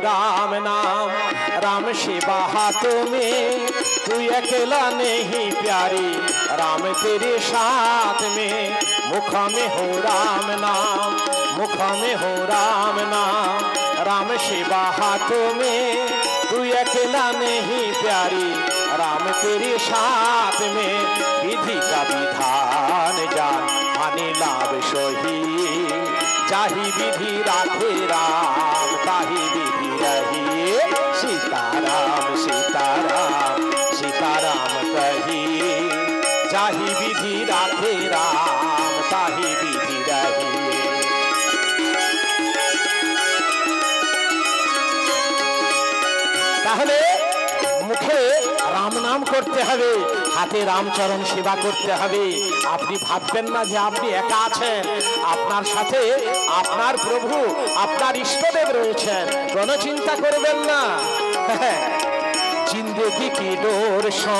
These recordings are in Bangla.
राम नाम, राम सेवा हाथों में, तू अकेला नहीं प्यारी, राम तेरे साथ में। मुख में हो राम नाम, मुख में हो राम नाम, राम सेवा हाथों में, तू अकेला नहीं प्यारी, राम तेरे साथ में। विधि का विधान जान, हानि लाभ सोही, जाहि विधि राखे राम, ताहि विधि रही। सीताराम सीताराम सीताराम कही, जाहि विधि राखे राम, ताहि विधि रही। তাহলে মুখে রাম নাম করতে হবে, হাতে রামচরণ সেবা করতে হবে। আপনি ভাববেন না যে আপনি একা আছেন, আপনার সাথে আপনার প্রভু, আপনার ইষ্টদেব রয়েছেন, কোনো চিন্তা করবেন না। जिंदगी की डोर सो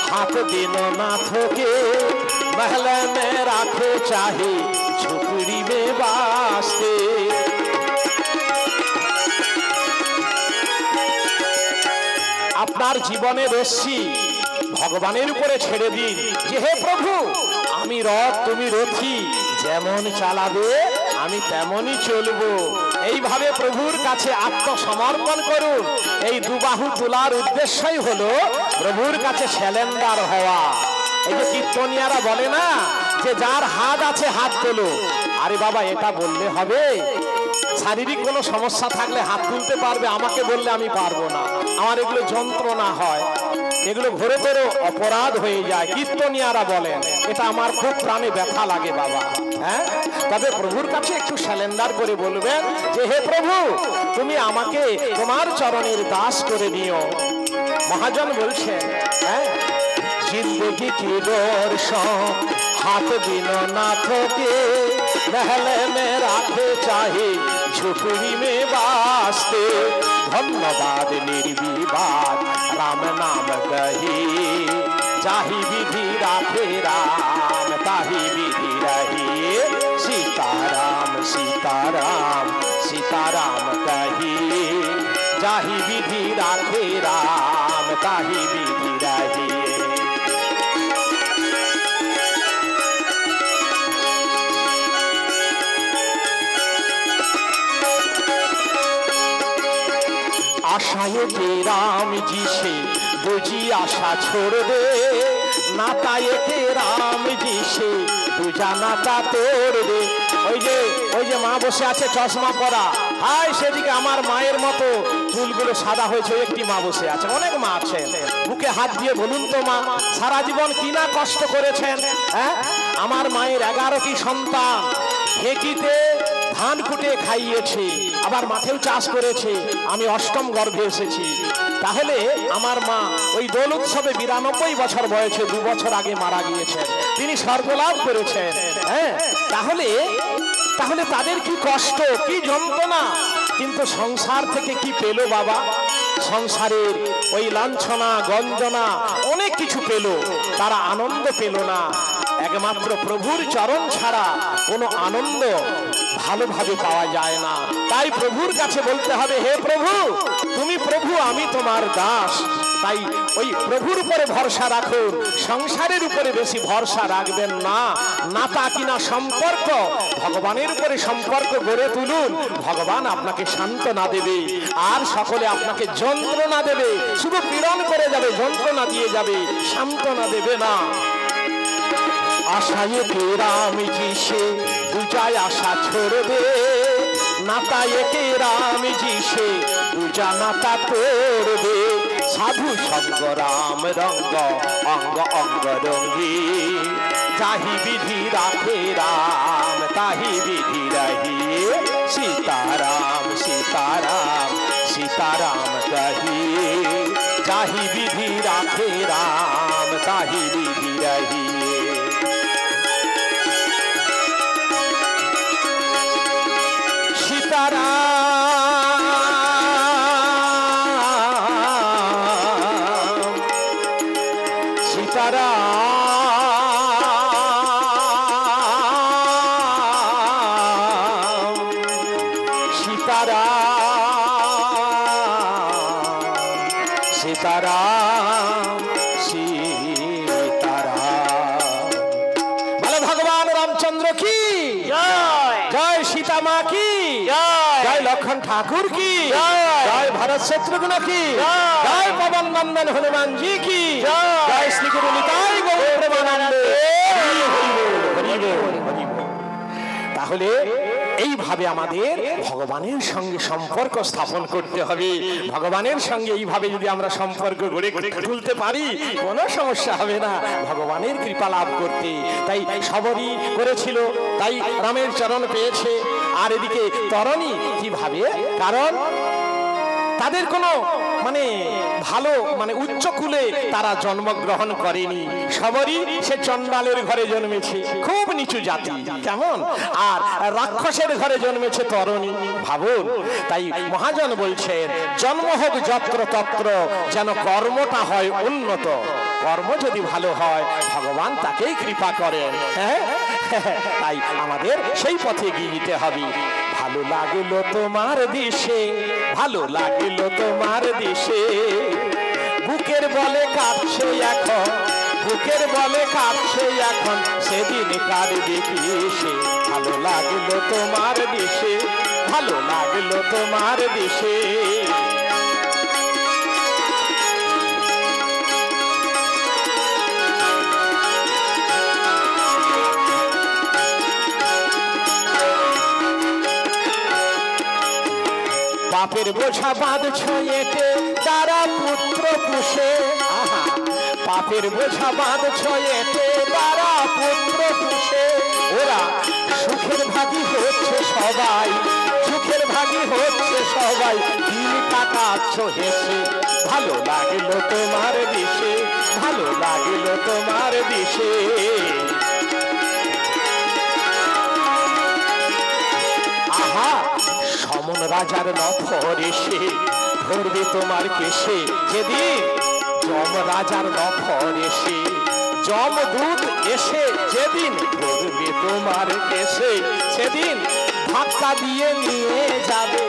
हाथ दिनो नाथों के, महल में राखो चाहे झोपड़ी में वास्ते। আপনার জীবনের রশ্মি ভগবানের উপরে ছেড়ে দিন যে হে প্রভু, আমি রথ তুমি রথী, যেমন চালাবে আমি তেমনই চলবো। এইভাবে প্রভুর কাছে আত্মসমর্পণ করুন। এই দুবাহু তোলার উদ্দেশ্যই হলো প্রভুর কাছে স্যালেন্ডার হওয়া। এই যে কীর্তনিয়ারা বলে না যে যার হাত আছে হাত তোলো, আরে বাবা এটা বললে হবে? শারীরিক কোনো সমস্যা থাকলে হাত তুলতে পারবে, আমাকে বললে আমি পারবো না, আমার এগুলো যন্ত্রণা হয়, এগুলো ঘোরে ঘোরে অপরাধ হয়ে যায়। কীর্তনিয়ারা বলেন, এটা আমার খুব প্রাণে ব্যথা লাগে বাবা। হ্যাঁ, তবে প্রভুর কাছে একটু স্যালেন্ডার করে বলবেন যে হে প্রভু, তুমি আমাকে তোমার চরণের দাস করে দিও। মহাজন বলছেন, হ্যাঁ, जिंदगी की डोर सो हाथ बिनो नाथों के, महल में राखे चाहे झोपड़ी में वास्ते। धन्यवाद निर्विवाद राम नाम कही, जाहि विधि राखे राम, ताहि विधि रही। सीताराम सीताराम सीताराम कही, जाहि विधि राखे राम, ताहि विधि रही। आशाए के राम जी से दूजी आशा छोड़ दे, नाताए के राम जी से दूजा नाता तोड़ दे। ওই যে মা বসে আছে চশমা পরা, হাই সেদিকে আমার মায়ের মতো চুলগুলো সাদা হয়েছে, একটি মা বসে আছে, অনেক মা আছেন। বুকে হাত দিয়ে বলুন তো মা, সারা জীবন কি না কষ্ট করেছেন। হ্যাঁ, আমার মায়ের 11টি সন্তান, ঢেকিতে ধান কুটে খাইয়েছে, আবার মাঠেও চাষ করেছে, আমি অষ্টম গর্ভে এসেছি। তাহলে আমার মা ওই দোল উৎসবে 92 বছর বয়সে 2 বছর আগে মারা গিয়েছেন, তিনি স্বর্গলাভ করেছেন। হ্যাঁ, তাহলে তাদের কি কষ্ট, কি যন্ত্রণা, কিন্তু সংসার থেকে কি পেল বাবা? সংসারের ওই লাঞ্ছনা গঞ্জনা অনেক কিছু পেল, তারা আনন্দ পেল না। একমাত্র প্রভুর চরণ ছাড়া কোনো আনন্দ ভালোভাবে পাওয়া যায় না। তাই প্রভুর কাছে বলতে হবে, হে প্রভু, তুমি প্রভু, আমি তোমার দাস। তাই ওই প্রভুর উপরে ভরসা রাখুন, সংসারের উপরে বেশি ভরসা রাখবেন না। নাতা কিনা সম্পর্ক, ভগবানের উপরে সম্পর্ক গড়ে তুলুন, ভগবান আপনাকে সান্ত্বনা দেবে, আর সকলে আপনাকে যন্ত্রণা দেবে, শুধু পীড়ন করে যাবে, যন্ত্রণা দিয়ে যাবে, সান্ত্বনা দেবে না। आशाए के राम जी से दूजा आशा छोड़ दे, नाताए के राम जी से दूजा नाता तोड़ दे। साधु संग राम रंग अंग अंग रंगी, जाहि विधि राखे राम, ताहि विधि रही। सीताराम सीताराम सीताराम कही, जाहि विधि राखे राम, ताहि विधि रही। सीताराम সীতারাম সীতারাম। বলে ভগবান রামচন্দ্র কি জয়, জয়, সীতা মা কি জয়, জয়, লক্ষণ ঠাকুর কি জয়, ভরত শত্রুঘ্ন কি জয়, পবন নন্দন হনুমান জি কি জয়, শ্রী গুরু নিতাই গৌর প্রেমানন্দে হরি বল, হরি বল, হরি বল। তাহলে এইভাবে আমাদের ভগবানের সঙ্গে সম্পর্ক স্থাপন করতে হবে। ভগবানের সঙ্গে এইভাবে যদি আমরা সম্পর্ক গড়ে তুলতে পারি কোনো সমস্যা হবে না ভগবানের কৃপা লাভ করতে। তাই সবরই করেছিল, তাই রামের চরণ পেয়েছে। আর এদিকে তরণী কিভাবে, কারণ তাদের কোনো ভালো উচ্চ কুলে তারা জন্মগ্রহণ করেনি। সবরই সে চণ্ডালের ঘরে জন্মেছে, খুব নিচু জাতি, কেমন, আর রাক্ষসের ঘরে জন্মেছে তরণী, ভাবুন। তাই মহাজন বলছেন জন্ম হোক যত্র তত্র, যেন কর্মটা হয় উন্নত। কর্ম যদি ভালো হয় ভগবান তাকেই কৃপা করেন। হ্যাঁ, তাই আমাদের সেই পথে গিয়ে যেতে হবে। ভালো লাগলো তোমার দেশে, ভালো লাগলো তোমার দেশে, বুকের বলে কাঁদছে এখন, বুকের বলে কাঁদছে এখন, সেদিন কাঁদবে কি এসে। ভালো লাগলো তোমার দেশে, ভালো লাগলো তোমার দেশে। পাপের বোঝা বাঁধছ এতে তারা পুত্র পুষে, পাপের বোঝা বাঁধছ এতে তারা পুত্র পুষে। ওরা সুখের ভাগী হচ্ছে সবাই, সুখের ভাগী হচ্ছে সবাই, দিন কাটাচ্ছ হেসে। ভালো লাগলো তোমার দেশে, ভালো লাগলো তোমার দেশে। আহা, সমন রাজার নফর এসে ধরবে তোমার কেশে, যেদিন যম রাজার নফর এসে, যমদূত এসে যেদিন ধরবে তোমার কেশে, সেদিন ধাক্কা দিয়ে নিয়ে যাবে,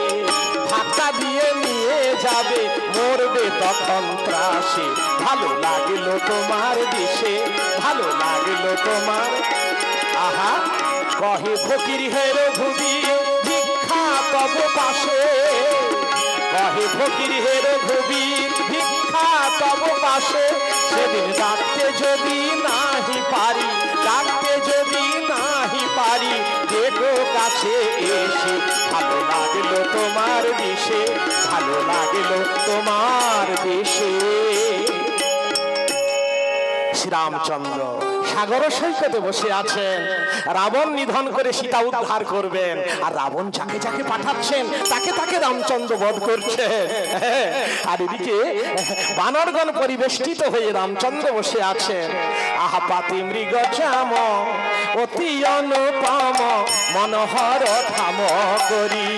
ধাক্কা দিয়ে নিয়ে যাবে, মরবে তখন ত্রাসে। ভালো লাগলো তোমার দেশে, ভালো লাগলো তোমার। আহা, কহে ফকির হেরো ঘুবি ভিক্ষা তব পাশে, কহে ফকির হেরো ঘুবি ভিক্ষা তব পাশে। সেদিন ডাকতে যদি নাহি পারি, ডাকতে যদি নাহি পারি, দেখো কাছে এসে। ভালো লাগলো তোমার দেশে, ভালো লাগলো তোমার দেশে। শ্রীরামচন্দ্র সাগর সৈকতে বসে আছেন, রাবণ নিধন করে সীতা উদ্ধার করবেন, আর রাবণ যাকে যাকে পাঠাচ্ছেন তাকে তাকে রামচন্দ্র বধ করছেন। আর এদিকে বানরগণ পরিবেষ্টিত হয়ে রামচন্দ্র বসে আছেন। আহা, পাতি মৃগ চাম অতি অনুপম, মনোহর থাম করি।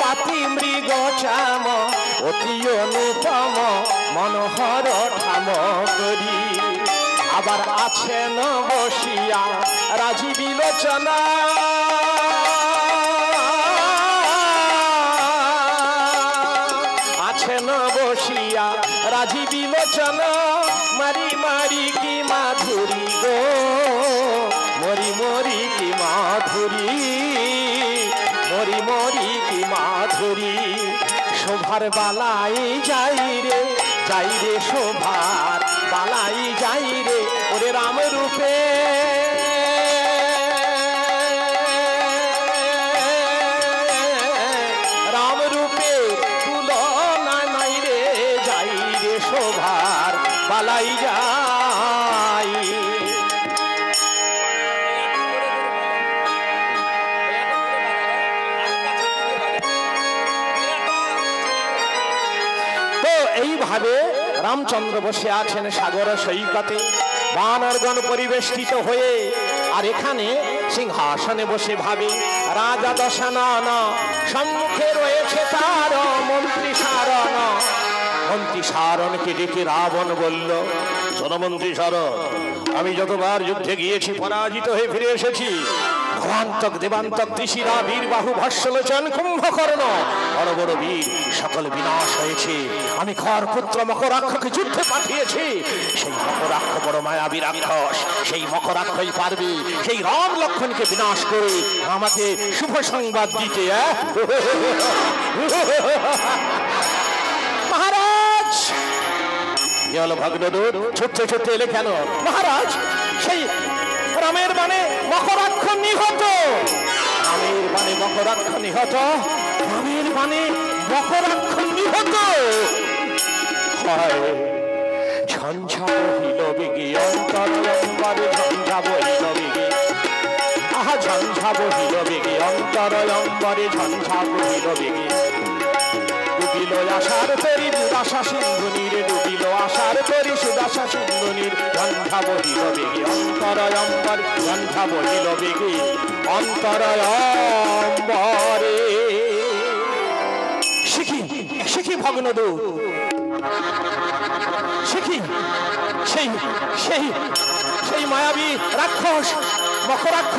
পাতি মৃগ চাম অতি অনুপম, মনোহর ঠাম করি। আবার আছেন বসিয়া রাজি বিলোচনা, আছেন বসিয়া রাজি বিলোচনা। মারি মারি কি মাধুরী গো, মরি মরি কি মাধুরী, মরি মরি কি মাধুরী। শোভার বালাই যাই রে, যাই রে শোভার বালাই যাই রে, ওরে রাম রূপে রাম রূপে তুলনা নাই রে, যাই রে শোভার বালাই যাই। এইভাবে রামচন্দ্র বসে আছেন সাগর সৈকতে, বানরগণ পরিবেষ্টিত হয়ে। আর এখানে সিংহাসনে বসে ভাবে রাজা দশানন, সম্মুখে রয়েছে তার মন্ত্রী সারণ। মন্ত্রী সারণকে ডেকে রাবণ বলল, শোনো মন্ত্রী সারণ, আমি যতবার যুদ্ধে গিয়েছি পরাজিত হয়ে ফিরে এসেছি। ভবান্তক দেবান্তক ঋষিরা বীরবাহু ভস্যলোচন কুম্ভকর্ণ বড় বড় বীর সকল বিনাশ হয়েছে। আমি খর পুত্র মকরাক্ষকে যুদ্ধে পাঠিয়েছি। সেই মকরাক্ষ বড় মায়াবী রাক্ষস, সেই মকরাক্ষই পারবে সেই রাম লক্ষ্মণকে বিনাশ করে আমাকে শুভ সংবাদ দিতে। মহারাজ, কি হলো ভগ্নদূত? ছুটতে ছুটতে এলে কেন? মহারাজ, সেই রামের বাণে মকরাক্ষ নিহত। রামের বাণে মকরাক্ষ নিহত। রামের বাণে মকরাক্ষ নিহত। হয় ঝঞ্ঝা বহিল বেগে অন্তর অম্বরে, ঝঞ্ঝা বহিল বেগে। আহা ঝঞ্ঝা বহিল বেগে অন্তর অম্বরে, ঝঞ্ঝা বহিল বেগে। ডুবিল আশার তরি দুরাশা সিন্ধুনির, ডুবিল আশার তরি সুদাশা সিন্ধুনির। ঝঞ্ঝা বহিল বেগে অন্তর অম্বরে, ঝঞ্ঝা বহিল বেগে অন্তর অম্বরে। শিখি শিখি ভগ্নদূত, শিখি সেই সেই সেই মায়াবী রাক্ষস মকরাক্ষ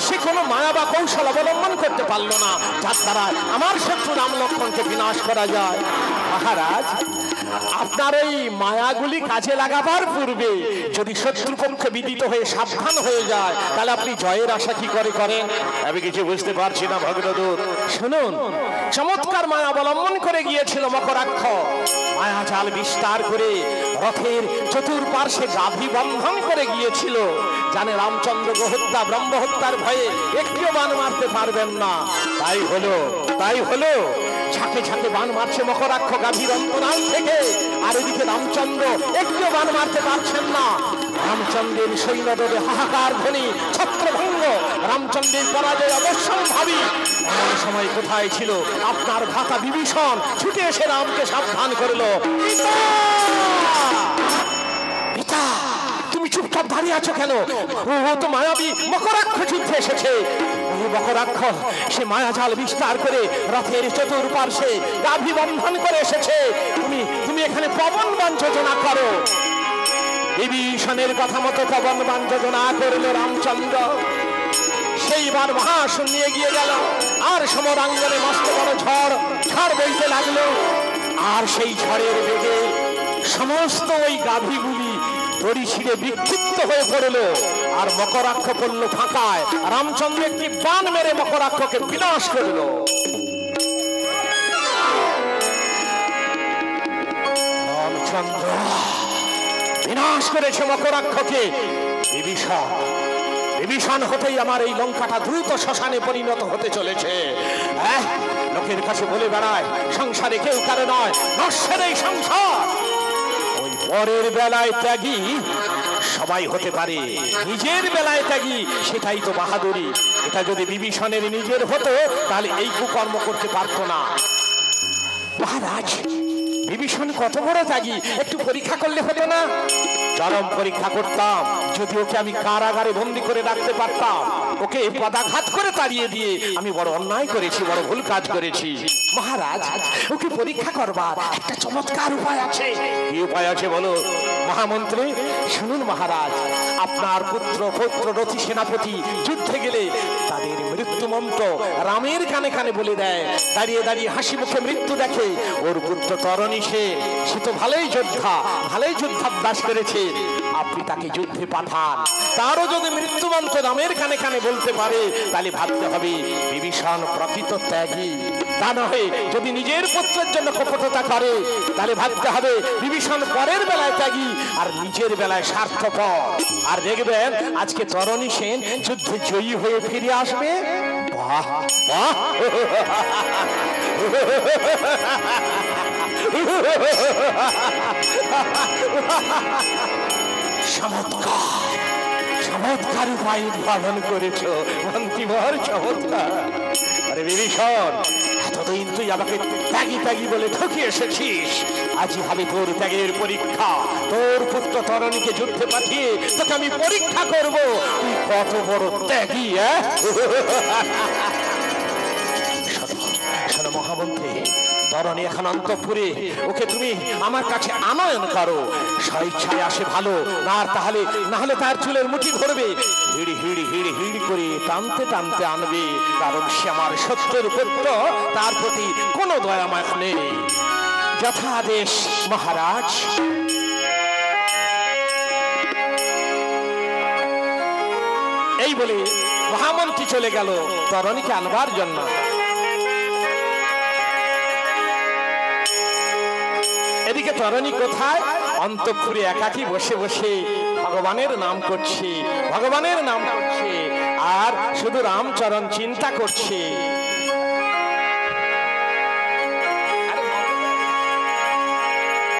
সে কোনো মায়া বা কৌশল অবলম্বন করতে পারল না যার দ্বারা আমার শত্রু রাম লক্ষ্মণকে বিনাশ করা যায়। মহারাজ, আপনার এই মায়াগুলি কাজে লাগাবার পূর্বে যদি শত্রুপক্ষে বিদিত হয়ে সাবধান হয়ে যায় তাহলে আপনি জয়ের আশা কি করে করেন? আমি কিছু বুঝতে পারছি না ভগ্নদূত। শুনুন, চমৎকার মায়া অবলম্বন করে গিয়েছিল মকরাক্ষ। মায়া জাল বিস্তার করে রথের চতুর্পার্শ্বে গাভী বন্ধন করে গিয়েছিল। জানে রামচন্দ্র গোহত্যা ব্রহ্ম হত্যার ভয়ে একটিও বান মারতে পারবেন না। তাই হলো ঝাঁকে ঝাঁকে বান মারছে মকরাক্ষ গাভীর অন্তরাল থেকে। আর এদিকে রামচন্দ্র একটিও বান মারতে পারছেন না। রামচন্দ্রের সৈন্যদলে হাহাকার ধ্বনি, ছত্রভঙ্গ, রামচন্দ্রের পরাজয় অবশ্যম্ভাবী। এমন সময় কোথায় ছিল আপনার ভ্রাতা বিভীষণ? ছুটে এসে রামকে সাবধান করলো, পিতা তুমি চুপচাপ দাঁড়িয়ে আছো কেন? ও তো মায়াবী মকরাক্ষ যুদ্ধে এসেছে। মকরাক্ষ সে মায়াজাল বিস্তার করে রথের চতুর্পার্শ্বে গাভী বন্ধন করে এসেছে। তুমি এখানে পবন বাণ যোজনা করো। বিভীষণের কথা মতো পবন বাণ যোজনা করলো রামচন্দ্র। সেইবার মহাশূন্য এগিয়ে গেল আর সমরাঙ্গনে মস্ত বড় ঝড় বইতে লাগলো। আর সেই ঝড়ের বেগে সমস্ত ওই গাভীগুলি দড়ি ছিঁড়ে বিক্ষিপ্ত হয়ে পড়ল। আর মকরাক্ষ পড়ল ফাঁকায়। রামচন্দ্র একটি বাণ মেরে মকরাক্ষকে বিনাশ করল। রামচন্দ্র বিনাশ করেছে মকরাক্ষকে। বিভীষণ হতেই আমার এই লঙ্কাটা দ্রুত শ্মশানে পরিণত হতে চলেছে। লোকের কাছে বলে বেড়ায় সংসারে কেউ কারো নয়, নশ্বর এই সংসার। ওই পরের বেলায় ত্যাগী সবাই হতে পারে, নিজের বেলায় ত্যাগী সেটাই তো বাহাদুরি। এটা যদি বিভীষণের নিজের হতো তাহলে এই কুকর্ম করতে পারতো না। মহারাজ, বিভীষণ কত বড় ত্যাগী, একটু পরীক্ষা করলে হতো না? চরম পরীক্ষা করতাম। যদি ওকে আমি কারাগারে বন্দী করে রাখতে পারতাম, ওকে পদাঘাত করে তাড়িয়ে দিয়ে আমি বড় অন্যায় করেছি, বড় ভুল কাজ করেছি। মহারাজ, ওকে পরীক্ষা করবার একটা চমৎকার উপায় আছে। কি উপায় আছে বলো? মহামন্ত্রী শুনুন মহারাজ, আপনার পৌত্র রথী সেনাপতি যুদ্ধে গেলে তাদের মৃত্যু মন্ত্র রামের কানে কানে বলে দেয়। দাঁড়িয়ে দাঁড়িয়ে হাসি মুখে মৃত্যু দেখে। ওর পুত্র তরণী সে তো ভালোই যুদ্ধাভ্যাস করেছে। আপনি তাকে যুদ্ধে পাঠান। তারও যদি মৃত্যু মন্ত্র রামের কানে কানে বলতে পারে তাহলে ভাবতে হবে বিভীষণ প্রকৃত ত্যাগী। তা নয় যদি নিজের পুত্রের জন্য কপটতা করে তাহলে ভাবতে হবে বিভীষণ পরের বেলায় ত্যাগী আর নিজের বেলায় স্বার্থপর। আর দেখবেন আজকে তরণী সেন যুদ্ধে জয়ী হয়ে ফিরে আসবে। বাহ বাহ, চমৎকার উপায় উদ্ভাবন করেছ মন্ত্রীবর, চমৎকার। আরে বিভীষণ, এতদিন তুই আমাকে ত্যাগী বলে ঠকে এসেছিস। আজই হবে তোর ত্যাগের পরীক্ষা। তোর পুত্র তরণীকে যুদ্ধে পাঠিয়ে তোকে আমি পরীক্ষা করব তুই কত বড় ত্যাগী। শোনো মহামন্ত্রী, তরণী এখন অন্তঃপুরে, ওকে তুমি আমার কাছে আনয়ন করো। স্বেচ্ছায় আসে ভালো, না হলে তার চুলের মুঠি ধরবে, হিড়ি হিড়ি হিড়ি হিড়ি করে টানতে টানতে আনবে, কারণ সে আমার সত্যের পুত্র, তার প্রতি কোনো দয়া মায়া নেই। যথাদেশ মহারাজ। এই বলে মহামন্ত্রী চলে গেল তরণীকে আনবার জন্য। এদিকে তরণী কোথায়? অন্তঃপুরে একাকী বসে বসে ভগবানের নাম করছে, ভগবানের নাম করছে, আর শুধু রামচরণ চিন্তা করছে।